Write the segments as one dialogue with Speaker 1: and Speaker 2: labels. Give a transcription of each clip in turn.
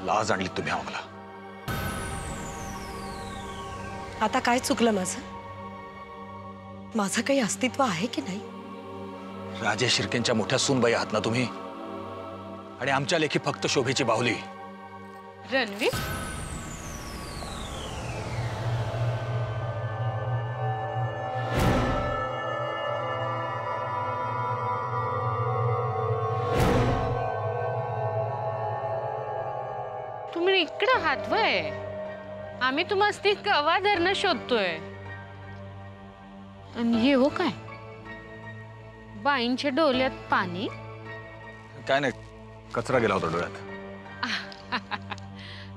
Speaker 1: लाज आणली तुम्ही आम्हाला।
Speaker 2: आता काय चुकलं माझं? माझं काही अस्तित्व आहे की नाही?
Speaker 1: राजे शिर्केंच्या मोठ्या सूनबाई आहात ना तुम्ही, आणि आमच्या लेखी फक्त शोभेची बाहुली।
Speaker 3: रणवीर, तुम्ही इकडे आहात वय? आम्ही तुम्हाला ती कवा धरणं शोधतोय। आणि हे हो काय, बाईंच्या डोल्यात पाणी?
Speaker 1: काय नाही, कचरा गेला होता डोळ्यात।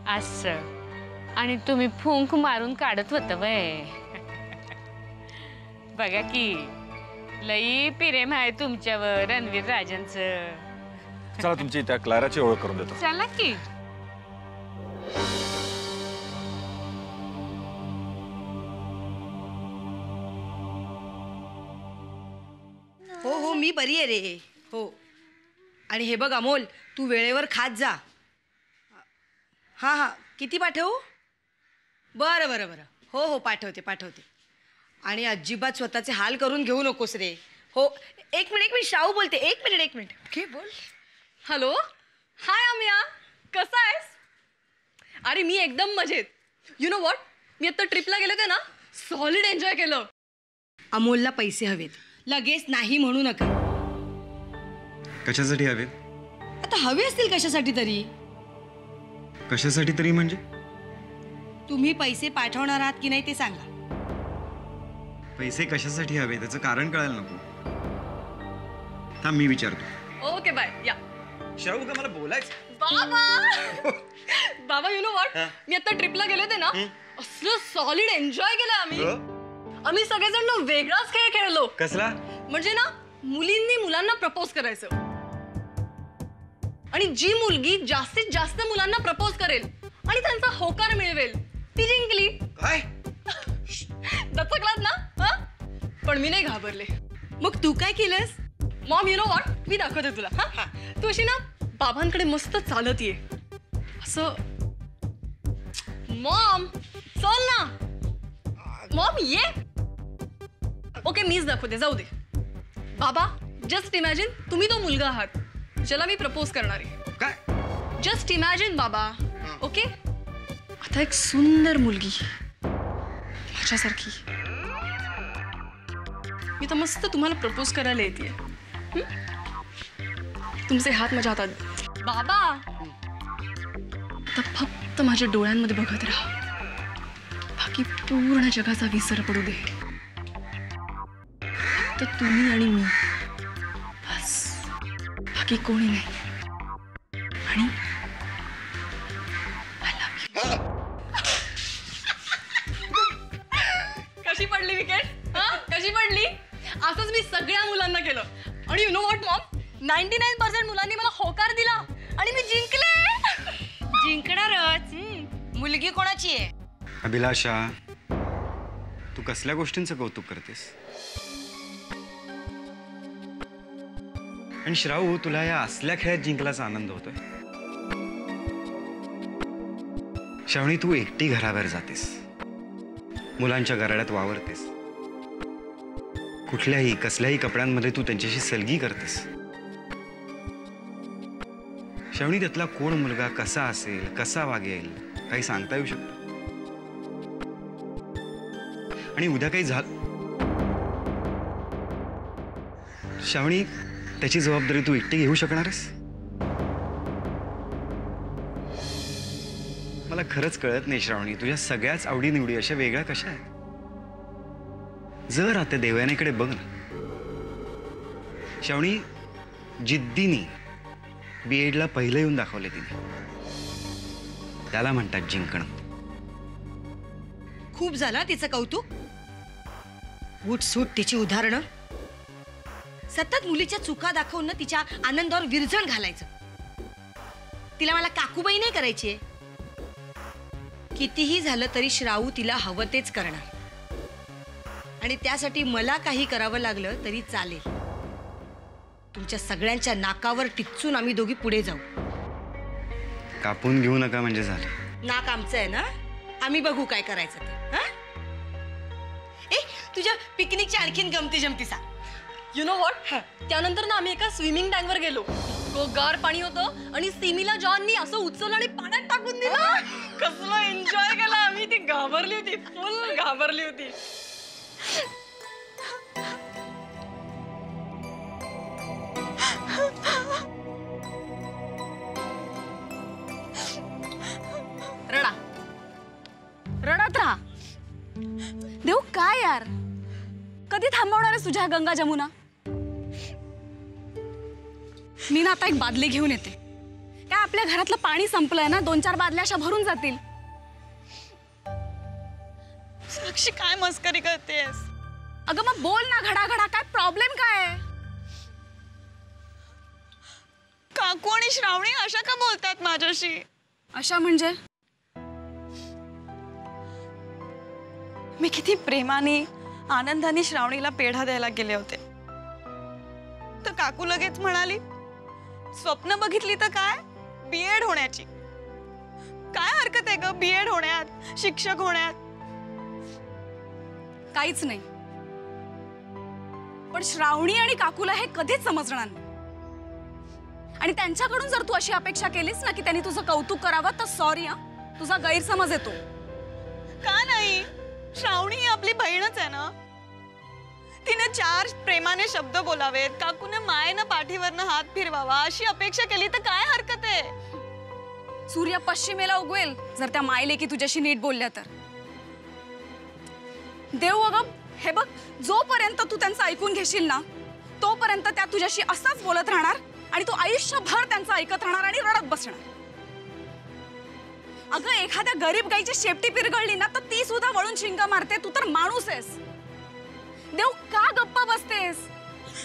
Speaker 3: असं, आणि तुम्ही फुंक मारून काढत होता वय? बघा की, लई प्रेम आहे तुमच्यावर रणवीर राजांचं।
Speaker 1: चला तुमची त्या क्लाराची ओळख करून देतो।
Speaker 3: चला की।
Speaker 4: हो हो, मी बरी आहे रे। हो, आणि हे बघ अमोल, तू वेळेवर खात जा। हां हां, किती पाठवू? बरं बरं बरं, हो हो, पाठवते पाठवते। आणि अजिबात स्वतःचे हाल करून घेऊ नकोस रे। हो, एक मिनिट शाहू बोलते। एक मिनिट ओके, बोल।
Speaker 5: हॅलो, हाय अमिया, कसा आहेस? अरे मी एकदम मजेत। यू नो व्हॉट, मी आता ट्रिपला गेले होते ना, सॉलिड एन्जॉय केलं।
Speaker 4: अमोलला पैसे हवेत, लगेच नाही म्हणू नका।
Speaker 6: कशासाठी हवे?
Speaker 4: आता हवे असतील कशासाठी तरी।
Speaker 6: कशासाठी तरी म्हणजे?
Speaker 4: तुम्ही पैसे पाठवणार आहात की नाही ते सांगा।
Speaker 6: पैसे कशासाठी हवे त्याचं कारण कळायला नको? थांब मी विचारतो।
Speaker 5: ओके बाय, या।
Speaker 6: श्रावू का मला बोलायचं?
Speaker 5: बाबा बाबा, यू नो व्हॉट, मी आता ट्रिपला गेले होते ना, असलं सॉलिड एन्जॉय केलं आम्ही। आम्ही सगळेजण ना वेगळाच खेळ खेळलो।
Speaker 6: कसला?
Speaker 5: म्हणजे ना, मुलींनी मुलांना प्रपोज करायचं, आणि जी मुलगी जास्तीत जास्त मुलांना प्रपोज करेल आणि त्यांचा होकार मिळवेल ती जिंकली।
Speaker 6: काय
Speaker 5: दचकलात ना? पण मी नाही घाबरले।
Speaker 4: मग तू काय केलंस?
Speaker 5: मॉम, यू नो व्हॉट, मी दाखवते तुला। हा, तू अशी ना बाबांकडे मस्त चालत ये असं। मॉम चल ना, मॉम ये। ओके, मीच दाखवते, जाऊ दे। बाबा, जस्ट इमॅजिन तुम्ही तो मुलगा आहात ज्याला मी प्रपोज करणार आहे।
Speaker 6: काय?
Speaker 5: जस्ट इमॅजिन बाबा, ओके? आता एक सुंदर मुलगी माझ्यासारखी, मी तर मस्त तुम्हाला प्रपोज करायला येते। तुमचे हात माझ्या हातात। बाबा, आता फक्त माझ्या डोळ्यांमध्ये बघत राहा, बाकी पूर्ण जगाचा विसर पडू दे। फक्त तुम्ही आणि मी, बस, बाकी कोणी नाही। आणि कशी पडली विकेट? कशी पडली? असंच मी सगळ्या मुलांना केलं, आणि यू नो व्हॉट मॉम, 99% मुलांनी मला होकार दिला आणि मी जिंकले।
Speaker 4: जिंकणारच। मुलगी कोणाची आहे?
Speaker 6: अभिलाषा, तू कसल्या गोष्टींचं कौतुक करतेस? आणि श्रावू, तुला या असल्या खेळात जिंकल्याचा आनंद होतोय? श्रावणी, तू एकटी घराबाहेर जातेस, मुलांच्या घराड्यात वावरतेस, कुठल्याही कसल्याही कपड्यांमध्ये तू त्यांच्याशी सलगी करतेस। श्रावणी, त्यातला कोण मुलगा कसा असेल, कसा वागेल, काही सांगता येऊ शकतं? आणि उद्या काही झालं, श्रावणी, त्याची जबाबदारी तू एकटी घेऊ शकणार आहेस? मला खरंच कळत नाही श्रावणी, तुझ्या सगळ्याच आवडीनिवडी अशा वेगळ्या कशा आहेत? जर आता देवयानीकडे बघ ना श्रावणी, जिद्दीने बीएडला पहिलं येऊन दाखवले तिने, त्याला म्हणतात जिंकणं।
Speaker 4: खूप झालं तिचं कौतुक। उठसूट तिची उदाहरणं, सतत मुलीच्या चुका दाखवून तिच्या आनंदावर विरजण घालायचं। तिला मला काकूबाई नाही करायची। कितीही झालं तरी श्रावू तिला हवं तेच करणार, आणि त्यासाठी मला काही करावं लागलं तरी चालेल। तुमच्या सगळ्यांच्या नाकावर टिच्चून आम्ही दोघी पुढे जाऊ।
Speaker 6: कापून घेऊ नका म्हणजे झालं.
Speaker 4: नाक आमचं आहे ना, आम्ही बघू काय करायचं ते. हा? ए, तुझ्या पिकनिकच्या आणखीन गमती जमती सांग.
Speaker 5: यु नो व्हॉट, त्यानंतर ना आम्ही एका स्विमिंग टँकवर गेलो. गार पाणी होतं आणि सिमीला जॉननी असं उचललं आणि पाण्यात टाकून दिलं. कसलं एन्जॉय केला आम्ही. ती घाबरली होती, फुल घाबरली होती.
Speaker 7: रडा, रडत राहा. देऊ काय यार, कधी थांबवणार आहे तुझ्या गंगा जमुना? मी ना आता एक बादली घेऊन येते. काय आपल्या घरातलं पाणी संपलंय ना, 2-4 बादल्या अशा भरून जातील.
Speaker 5: साक्षी काय मस्करी करतेस?
Speaker 7: अगं मग बोल ना घडाघडा, काय प्रॉब्लेम काय आहे?
Speaker 5: काकू आणि श्रावणी अशा का बोलतात माझ्याशी?
Speaker 7: अशा म्हणजे
Speaker 5: मी किती प्रेमाने आनंदाने श्रावणीला पेढा द्यायला गेले होते, तर काकू लगेच म्हणाली, स्वप्न बघितली तर काय, बीएड होण्याची. काय हरकत आहे ग बीएड होण्यात, शिक्षक होण्यात?
Speaker 7: काहीच नाही. पण श्रावणी आणि काकूला हे कधीच समजणार नाही. आणि त्यांच्याकडून जर तू अशी अपेक्षा केलीस ना की त्यांनी तुझं कौतुक करावं, तर सॉरी हा, तुझा गैरसमज येतो.
Speaker 5: का नाही? श्रावणी ही आपली बहीणच आहे ना. तिने 4 प्रेमाने शब्द बोलावेत, काकूने मायेनं पाठीवरनं हात फिरवावा अशी अपेक्षा केली तर काय हरकत आहे?
Speaker 7: सूर्य पश्चिमेला उगवेल जर त्या मायलेकी तुझ्याशी नीट बोलल्या तर. देव अगं, हे बघ, जोपर्यंत तू त्यांचं ऐकून घेशील ना, तोपर्यंत त्या तुझ्याशी असंच बोलत राहणार आणि तू आयुष्यभर त्यांचं ऐकत राहणार आणि रडत बसणार. अगं, एखाद्या गरीब गाईची शेपटी पिरगळली ना, तर ती सुद्धा वळून शिंग मारते. तू तर माणूस आहेस. देव, का गप्प बसतेस?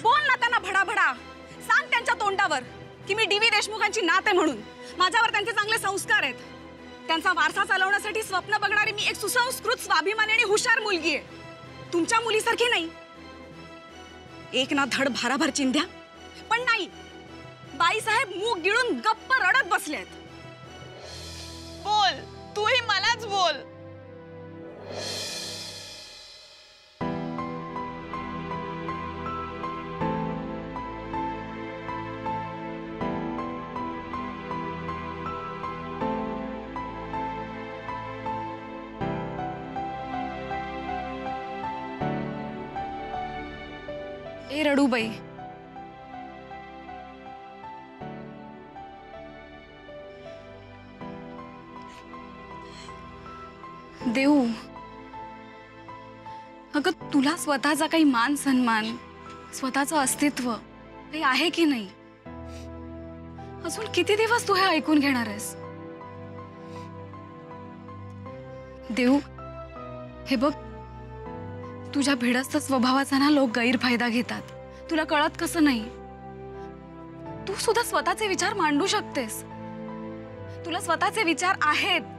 Speaker 7: बोल ना त्यांना भडाभडा. सांग त्यांच्या तोंडावर की मी DV देशमुखांची नात आहे म्हणून. माझ्यावर त्यांचे चांगले संस्कार आहेत. त्यांचा वारसा चालवण्यासाठी स्वप्न बघणारी मी एक सुसंस्कृत, स्वाभिमानी आणि हुशार मुलगी आहे. तुमच्या मुलीसारखी नाही. एक ना धड भाराभर चिंध्या, पण नाही. बाईसाहेब मूग गिळून गप्प रडत बसलेत.
Speaker 5: बोल, तूही मलाच बोल.
Speaker 7: ए रडूबाई, देऊ, अगं तुला स्वतःचा काही मान सन्मान, स्वतःचं अस्तित्व काही आहे की नाही? अजून किती दिवस तू हे ऐकून घेणार आहेस? देऊ, हे बघ, तुझ्या भिडस्त स्वभावाचा ना लोक गैरफायदा घेतात. तुला कळत कसं नाही? तू सुद्धा स्वतःचे विचार मांडू शकतेस. तुला स्वतःचे विचार आहेत.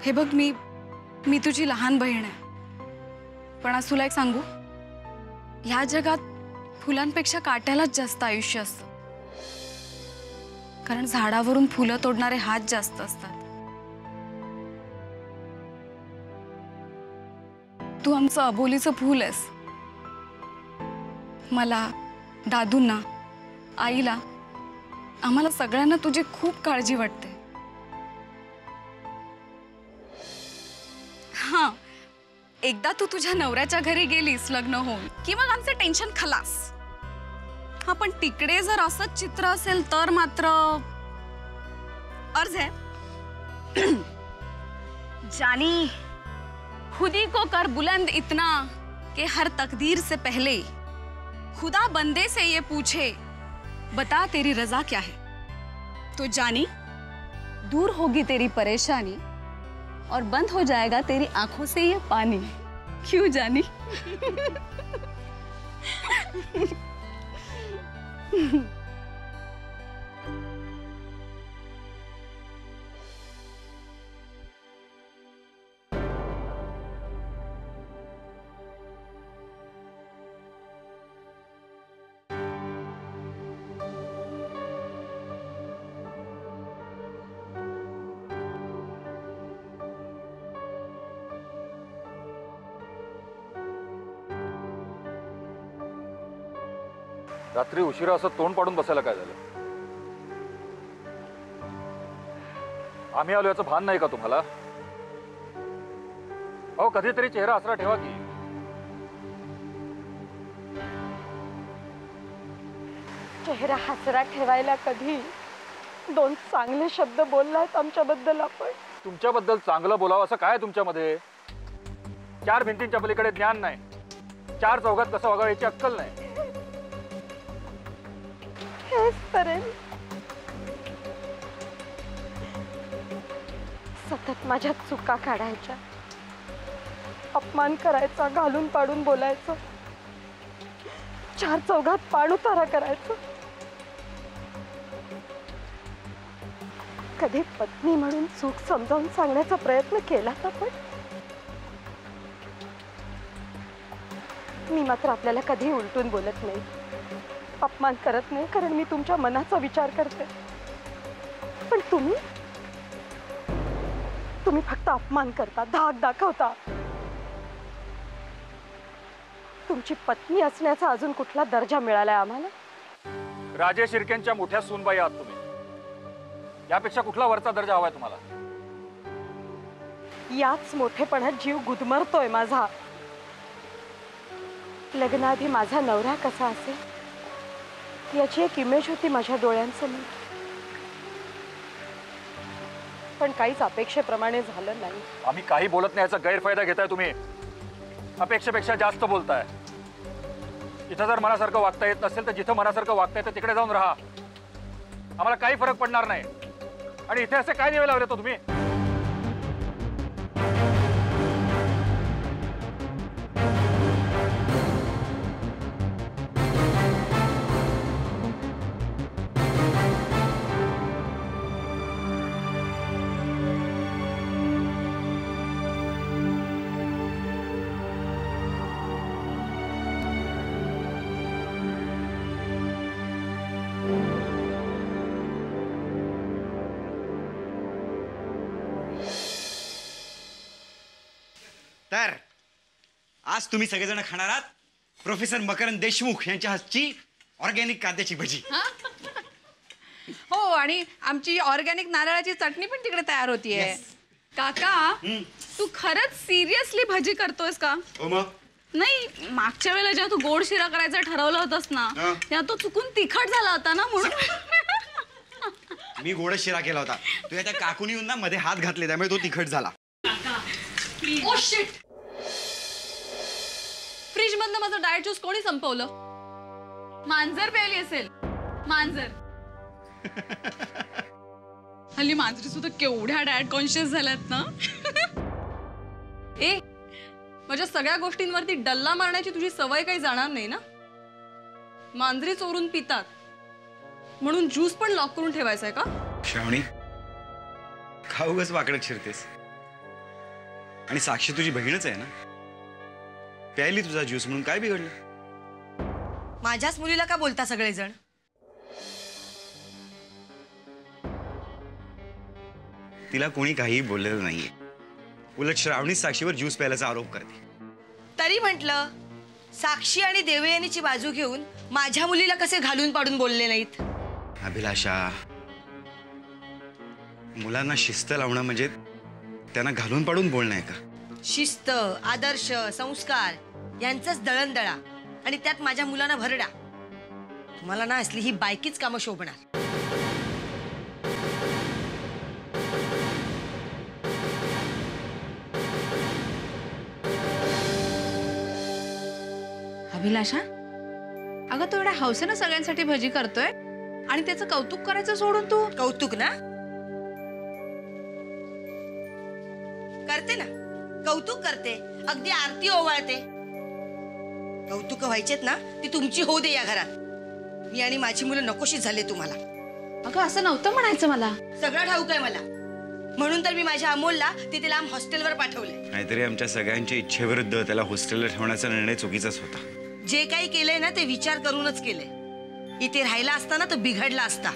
Speaker 7: हे बघ, मी तुझी लहान बहीण आहे, पण आज तुला एक सांगू, ह्या जगात फुलांपेक्षा काट्यालाच जास्त आयुष्य असतं. कारण झाडावरून फुलं तोडणारे हात जास्त असतात. तू आमचं अबोलीचं फूल आहेस. मला, दादूंना, आईला, आम्हाला सगळ्यांना तुझी खूप काळजी वाटते. हां, एकदा तू तुझ्या नवऱ्याच्या घरी गेलीस लग्न होऊन की मग आमचे टेन्शन खलास. हा, पण तिकडे जर असंच चित्र असेल तर मात्र अर्ज आहे. जानी खुदी को कर बुलंद इतना कि हर तकदीर से पहले खुदा बंदे से ये पूछे बता तेरी रजा क्या है. तो जानी दूर होगी तेरी परेशानी और बंद हो जाएगा तेरी आंखों से ये पानी. क्यों जानी?
Speaker 1: रात्री उशिरा असं तोंड पाडून बसायला काय झालं? आम्ही आलो याचं भान नाही का तुम्हाला? अहो कधीतरी चेहरा आसरा ठेवा की.
Speaker 2: चेहरा हसरा ठेवायला कधी 2 चांगले शब्द बोललायत आमच्याबद्दल आपण.
Speaker 1: तुमच्याबद्दल चांगलं बोलावं असं काय तुमच्यामध्ये? 4 भिंतींच्या पलीकडे ज्ञान नाही, 4 चौघात कसं वागावं याची अक्कल नाही.
Speaker 2: हेच करेन. सतत माझ्या चुका काढायच्या, अपमान करायचा, घालून पाडून बोलायचं, 4 चौघात पाणउतारा करायचं. कधी पत्नी म्हणून चूक समजावून सांगण्याचा प्रयत्न केला तर पण मी मात्र आपल्याला कधी उलटून बोलत नाही, अपमान करत नाही, कारण मी तुमच्या मनाचा विचार करते. पण तुम्ही फक्त अपमान करता, धाक दाखवता. तुमची पत्नी असण्याचा अजून कुठला दर्जा मिळालाय आम्हाला?
Speaker 1: राजेश शिर्केंच्या मोठ्या सूनबाई आहात तुम्ही. यापेक्षा कुठला वरचा दर्जा हवाय तुम्हाला?
Speaker 2: याच मोठेपणात जीव गुदमरतोय माझा. लग्नाआधी माझा नवरा कसा असेल याची एक इमेज होती माझ्या डोळ्यांसमोर, पण काहीच अपेक्षेप्रमाणे झालं नाही.
Speaker 1: आम्ही काही बोलत नाही याचा गैरफायदा घेताय तुम्ही. अपेक्षेपेक्षा जास्त बोलताय. इथं जर मनासारखं वागता येत नसेल तर जिथं मनासारखं वागता येतं तिकडे जाऊन राहा. आम्हाला काही फरक पडणार नाही. आणि इथे असे काय दिवे लावले तो तुम्ही?
Speaker 6: तर आज तुम्ही सगळेजण खाणार आहात प्रोफेसर मकरंद देशमुख यांच्या हातची ऑर्गॅनिक कांद्याची भजी.
Speaker 7: हो, आणि आमची ऑर्गॅनिक नारळाची चटणी पण तिकडे तयार होतीये. काका, तू खरंच सिरियसली भजी करतोयस का?
Speaker 6: हो मग.
Speaker 7: नाही, मागच्या वेळेला जेव्हा तू गोड शिरा करायचं ठरवलं होतंस ना, तेव्हा तो चुकून तिखट झाला होता ना, म्हणून
Speaker 6: मी गोड शिरा केला होता. तुझ्या त्या काकूनी येऊन ना मध्ये हात घातले त्यामुळे तो तिखट झाला.
Speaker 7: ओ शिट, फ्रीज मधनं माझं डाएट ज्यूस कोणी संपवलं? मांजर प्यायली असेल. मांजर. हल्ली मांजरी सुद्धा केवढ्या डाएट कॉन्शियस झाल्यात ना. ए, माझ्या सगळ्या गोष्टींवरती डल्ला मारण्याची तुझी सवय काही जाणार नाही ना? मांजरी चोरून पितात म्हणून ज्यूस पण लॉक करून ठेवायचा आहे का?
Speaker 6: श्रावणी, खाऊगच वाकडत शिरतेस. आणि साक्षी तुझी बहीणच आहे ना. प्यायली तुझा ज्यूस म्हणून काय बिघडलं?
Speaker 4: माझ्याच मुलीला का बोलता सगळेजण?
Speaker 6: तिला कोणी काही बोललेलं नाहीये. उलट श्रावणी साक्षीवर ज्यूस प्यायल्याचा आरोप करते.
Speaker 4: तरी म्हटलं, साक्षी आणि देवयानीची बाजू घेऊन माझ्या मुलीला कसे घालून पाडून बोलले नाहीत?
Speaker 6: अभिलाषा, मुलांना शिस्त लावणं म्हणजे त्यांना घालून पाडून बोलणं आहे का?
Speaker 4: शिस्त, आदर्श, संस्कार यांचंच दळणदळा, आणि त्यात माझ्या मुलांना भरडा. तुम्हाला ना असली ही बायकीच कामं शोभणार.
Speaker 7: अभिलाषा, अगं तो एवढ्या हौसेनं सगळ्यांसाठी भजी करतोय आणि त्याचं कौतुक करायचं सोडून तू.
Speaker 4: कौतुक ना करते ना, कौतुक करते, अगदी आरती ओवाळते. कौतुक व्हायचेत ना ती तुमची होऊ दे या घरात. मी आणि माझी मुलं नकोशीच झाले तुम्हाला.
Speaker 7: अगं असं नव्हतं म्हणायचं मला.
Speaker 4: सगळं ठाऊक आहे मला, म्हणून तर मी माझ्या अमोलला तिथे लांब हॉस्टेलवर पाठवले.
Speaker 6: नाहीतरी आमच्या सगळ्यांच्या इच्छेविरुद्ध त्याला हॉस्टेलला ठेवण्याचा निर्णय चुकीचाच होता.
Speaker 4: जे काही केलंय ना ते विचार करूनच केलंय. इथे राहिला असता ना तर बिघडला असता.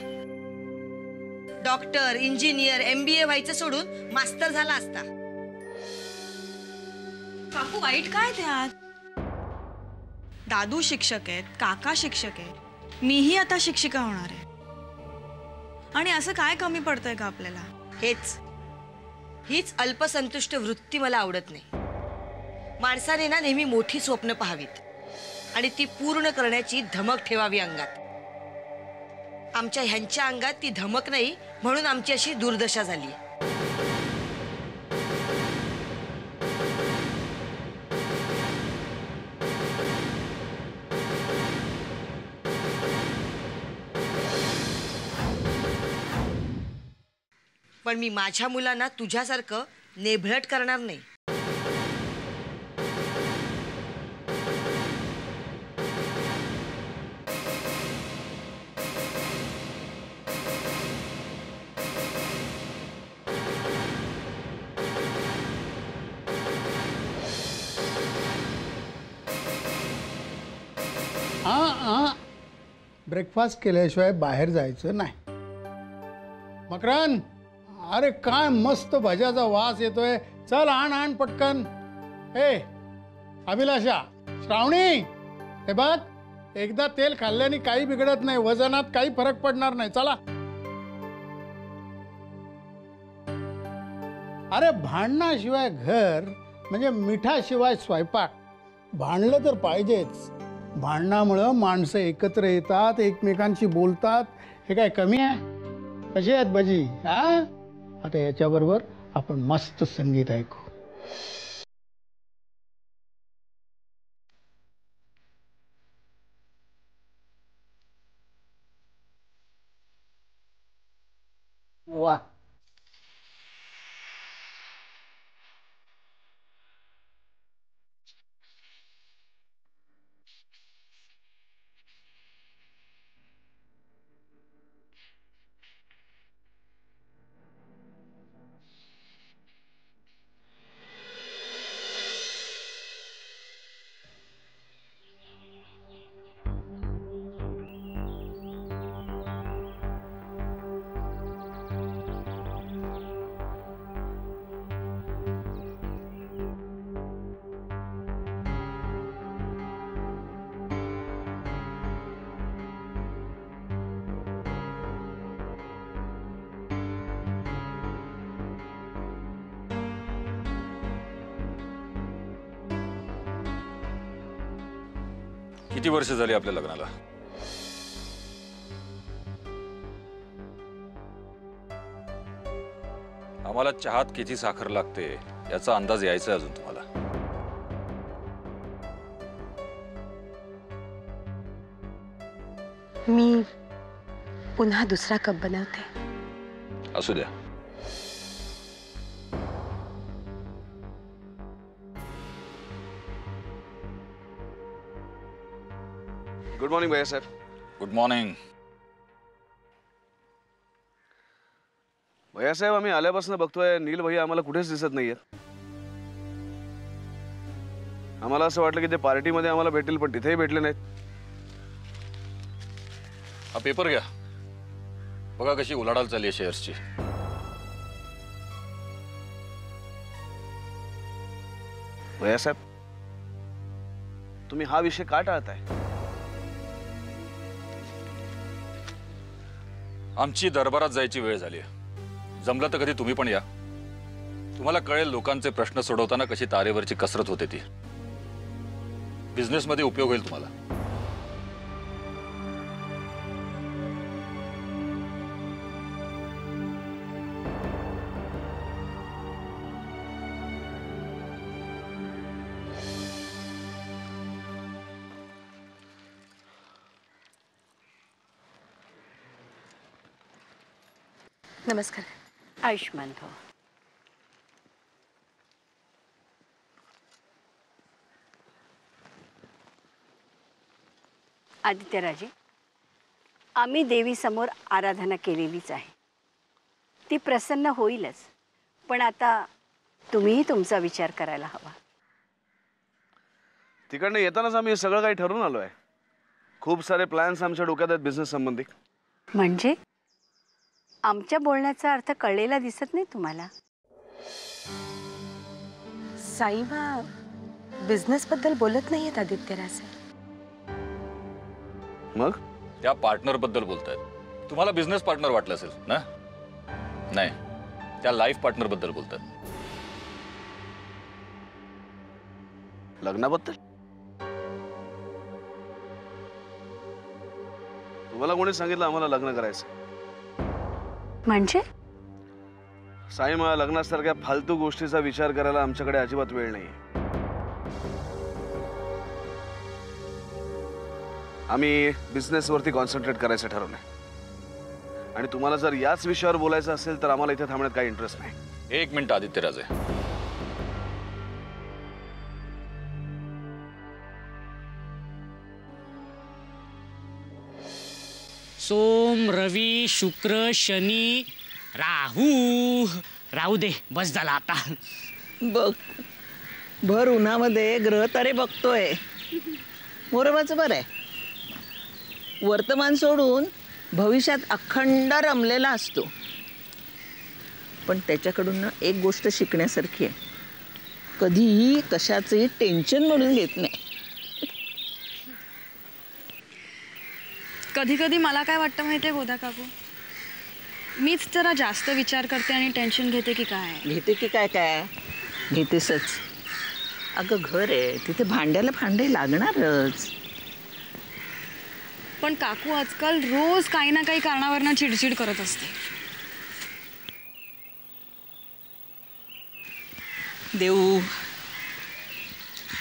Speaker 4: डॉक्टर, इंजिनियर, MBA व्हायचं सोडून मास्तर झाला असता.
Speaker 5: काकू, वाईट काय त्यात? दादू शिक्षक आहेत, काका शिक्षक आहेत, मीही आता शिक्षिका होणार आहे. आणि असं काय कमी पडतंय का आपल्याला?
Speaker 4: हीच अल्पसंतुष्ट वृत्ती मला आवडत नाही. माणसाने ना नेहमी मोठी स्वप्न पाहावीत आणि ती पूर्ण करण्याची धमक ठेवावी अंगात. आमच्या ह्यांच्या अंगात ती धमक नाही, म्हणून आमची अशी दुर्दशा झाली. पण मी माझ्या मुलांना तुझ्यासारखं नेभळट करणार नाही.
Speaker 8: ब्रेकफास्ट केल्याशिवाय बाहेर जायचं नाही. मकरन, अरे काय मस्त भज्याचा वास येतोय. चल आण पटकन. ए अभिलाषा, श्रावणी, हे बघ, एकदा तेल खाल्ल्याने काही बिघडत नाही, वजनात काही फरक पडणार नाही. चला. अरे भांडणाशिवाय घर म्हणजे मिठाशिवाय स्वयंपाक. भांडलं तर पाहिजेच. भांडणामुळं माणसं एकत्र येतात, एकमेकांशी बोलतात. हे काय कमी आहे? कशी आहेत भजी? हा, आता याच्याबरोबर आपण मस्त संगीत ऐकू. वा,
Speaker 1: किती वर्ष झाली आपल्या लग्नाला? आम्हाला चहात किती साखर लागते याचा अंदाज यायचा अजून तुम्हाला.
Speaker 2: मी पुन्हा दुसरा कप बनवते.
Speaker 1: असू द्या.
Speaker 6: गुड मॉर्निंग भैया साहेब.
Speaker 1: Good morning.
Speaker 6: भैया साहेब, आम्ही आल्यापासून बघतोय नील भैया आम्हाला कुठेच दिसत नाहीयेत. आम्हाला असं वाटलं की ते पार्टीमध्ये आम्हाला भेटतील, पण तिथेही भेटले नाहीत.
Speaker 1: हा पेपर घ्या, बघा कशी उलाढाल चालली आहे शेअर्सची.
Speaker 6: भैया साहेब, तुम्ही हा विषय का टाळताय?
Speaker 1: आमची दरबारात जायची वेळ झाली आहे. जमलं तर कधी तुम्ही पण या. तुम्हाला कळेल लोकांचे प्रश्न सोडवताना कशी तारेवरची कसरत होते ती. बिझनेसमध्ये उपयोग होईल तुम्हाला.
Speaker 2: नमस्कार.
Speaker 9: आयुष्मान भव. आदित्यराजे, आम्ही देवीसमोर आराधना केलेलीच आहे. ती प्रसन्न होईलच, पण आता तुम्हीही तुमचा विचार करायला हवा.
Speaker 6: तिकडनं येतानाच आम्ही सगळं काही ठरवून आलोय. खूप सारे प्लॅन्स आमच्या डोक्यात आहेत बिझनेस संबंधी.
Speaker 9: म्हणजे आमच्या बोलण्याचा अर्थ कळलेला दिसत नाही तुम्हाला?
Speaker 2: साईबा बिझनेस बद्दल बोलत नाहीयेत आदित्यराजे.
Speaker 6: मग
Speaker 1: त्या पार्टनर बद्दल बोलतायत. तुम्हाला बिझनेस पार्टनर वाटलं असेल ना? नाही, त्या लाईफ पार्टनर बद्दल बोलतात.
Speaker 10: लग्नाबद्दल तुम्हाला कोणी सांगितलं आम्हाला लग्न करायचं?
Speaker 9: म्हणजे
Speaker 10: साई, मला लग्नासारख्या फालतू गोष्टीचा विचार करायला आमच्याकडे अजिबात वेळ नाही. आम्ही बिझनेसवरती कॉन्सन्ट्रेट करायचं ठरवलंय आणि तुम्हाला जर याच विषयावर बोलायचं असेल तर आम्हाला इथे थांबण्यात काही इंटरेस्ट नाही.
Speaker 1: एक मिनिट आदित्यराजे,
Speaker 11: सोम, रवी, शुक्र, शनी, राहू. राहू दे, बस झाला आता.
Speaker 12: बघ, भर उन्हामध्ये ग्रह तारे बघतोय. मोरोबाचं बरं आहे, वर्तमान सोडून भविष्यात अखंड रमलेला असतो. पण त्याच्याकडून ना एक गोष्ट शिकण्यासारखी आहे, कधीही कशाचंही टेन्शन म्हणून घेत नाही.
Speaker 5: कधी कधी मला काय वाटतं माहितीये गोदा काकू, मीच जरा जास्त विचार करते आणि टेन्शन घेते की काय.
Speaker 12: घेते की काय काय घेतेसच. अगं घर आहे, तिथे भांड्याला भांडे लागणारच.
Speaker 5: पण काकू आजकाल रोज काही ना काही कारणावरनं चिडचिड करत असते.
Speaker 12: देऊ,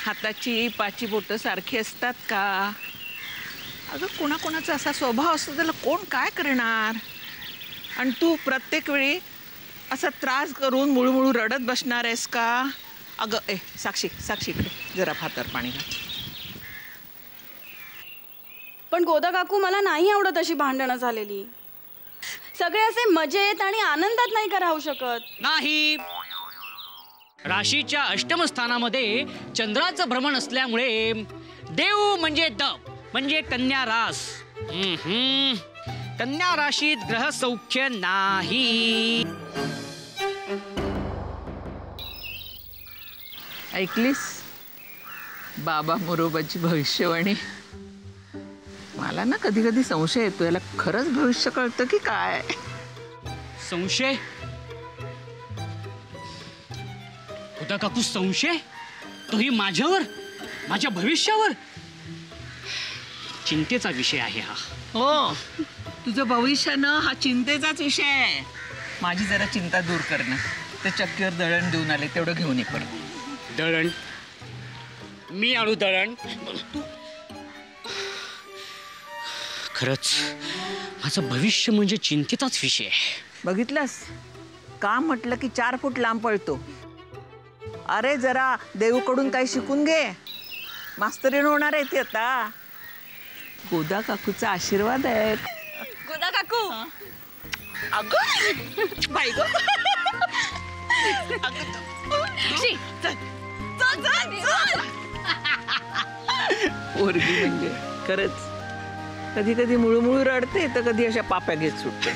Speaker 12: हाताची पाची बोटं सारखी असतात का? अगं कोणाकोणाचा असा स्वभाव असतो, त्याला कोण काय करणार? आणि तू प्रत्येक वेळी असा त्रास करून मुळमुळू रडत बसणार आहेस का? अगं साक्षी साक्षी, इकडे जरा हातावर पाणी घाल.
Speaker 7: पण गोदा काकू, मला नाही आवडत अशी भांडणं झालेली. सगळे असे मजेत आणि आनंदात नाही का राहू शकत?
Speaker 11: नाही, राशीच्या अष्टम स्थानामध्ये चंद्राचं भ्रमण असल्यामुळे देव म्हणजे म्हणजे कन्या रास. कन्या राशीत ग्रह सौख्य नाही.
Speaker 12: ऐकलीस बाबा मोरोबाची भविष्यवाणी? मला ना कधी कधी संशय येतो, याला खरंच भविष्य कळतं की काय?
Speaker 11: संशय? होता काकू संशय? तोही माझ्यावर, माझ्या भविष्यावर? चिंतेचा विषय आहे हा.
Speaker 12: हो, तुझं भविष्यानं हा चिंतेचाच विषय आहे. माझी जरा चिंता दूर करणं. ते चक्कीवर दळण देऊन आले, तेवढं घेऊन ये परत.
Speaker 11: दळण? मी आणू दळण? खरंच माझं भविष्य म्हणजे चिंतेचाच विषय आहे.
Speaker 12: बघितलंस का? म्हटलं की 4 फूट लांब पळतो. अरे जरा देऊकडून काही शिकून घे. मास्तरीण होणार आहे ती आता. गोदा काकूचा आशीर्वाद आहे.
Speaker 7: गोदा काकू,
Speaker 12: अगं बाई गं. पोरगी म्हणजे खरंच कधी कधी मुळमुळू रडते, तर कधी अशा पाप्या घेत सुटते.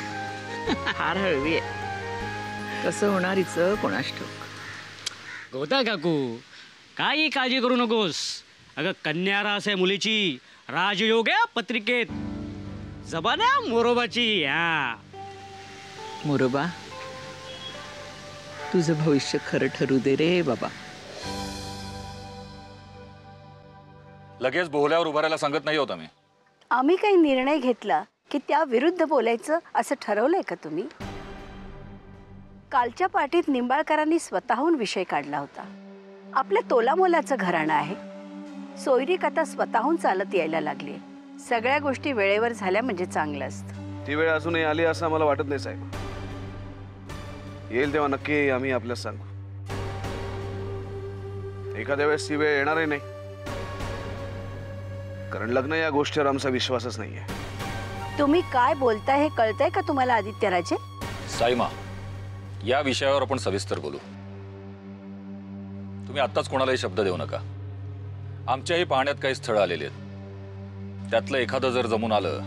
Speaker 12: फार हळवी आहे. कसं होणार हिचं कोणास ठाऊक.
Speaker 11: गोदा काकू, काही काळजी करू नकोस. अगं कन्या रास आहे मुलीची. राजयोग आहे पत्रिकेत. जबान आहे मोरोबाची.
Speaker 12: मोरोबा, तुझं भविष्य खरं ठरू दे रे बाबा.
Speaker 1: लगेच बोहल्यावर उभा राहायला सांगत नाही होता मी.
Speaker 9: आम्ही काही निर्णय घेतला की त्या विरुद्ध बोलायचं असं ठरवलंय का तुम्ही? कालच्या पार्टीत निंबाळकरांनी स्वतःहून विषय काढला होता. आपल्या तोलामोलाचं घराणं आहे. सोयरीक आता स्वतःहून चालत यायला लागली. सगळ्या गोष्टी वेळेवर झाल्या म्हणजे चांगलं असतं.
Speaker 10: ती वेळ अजूनही आली असं मला वाटत नाही साहेब. येईल तेव्हा नक्की आम्ही आपल्याला सांगू. एखाद्या वेळेस ती वेळ येणारही नाही, कारण लग्न या गोष्टीवर आमचा विश्वासच नाहीये.
Speaker 9: तुम्ही काय बोलताय हे कळतंय का तुम्हाला आदित्यराजे?
Speaker 1: साईमा, या विषयावर आपण सविस्तर बोलू. तुम्ही आत्ताच कोणालाही शब्द देऊ नका. आमच्याही पाहण्यात काही स्थळं आलेली आहेत. त्यातलं एखादं जर जमून आलं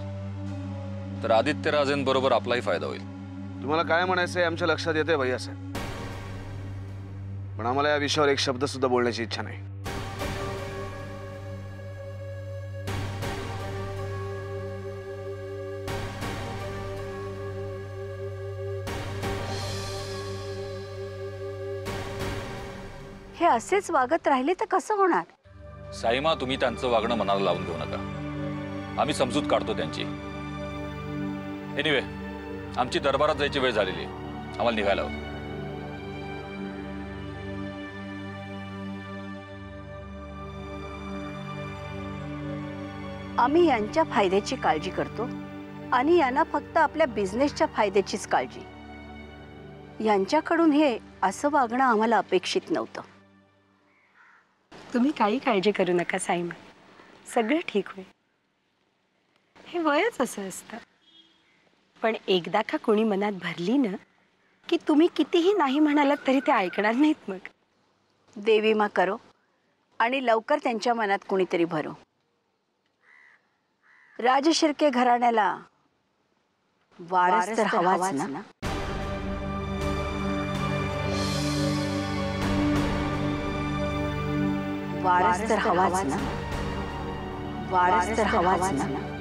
Speaker 1: तर आदित्यराजेंबरोबर आपलाही फायदा होईल.
Speaker 10: तुम्हाला काय म्हणायचंय आमच्या लक्षात येते भैया साहेब, पण आम्हाला या विषयावर एक शब्द सुद्धा बोलण्याची इच्छा नाही.
Speaker 9: हे असेच वागत राहिले तर कसं होणार?
Speaker 1: साईमा, तुम्ही त्यांचं वागणं मनाला लावून घेऊ नका. आम्ही समजूत काढतो त्यांची. एनिवे, आमची दरबारात जायची वेळ झालेली आहे. आम्हाला निघायला हवं.
Speaker 9: आम्ही यांच्या फायद्याची काळजी करतो आणि यांना फक्त आपल्या बिझनेसच्या फायद्याचीच काळजी. यांच्याकडून हे असं वागणं आम्हाला अपेक्षित नव्हतं.
Speaker 2: तुम्ही काही काळजी करू नका साईमा, सगळं ठीक होईल. हे वयच असं असतं. पण एकदा का कोणी मनात भरली ना की तुम्ही कितीही नाही म्हणालात तरी ते ऐकणार नाहीत. मग
Speaker 9: देवी मा करो आणि लवकर त्यांच्या मनात कोणीतरी भरो. राजशिर्के घराण्याला वारस तर हवाच ना. वारस तर हवाच ना. वारस तर हवाच ना.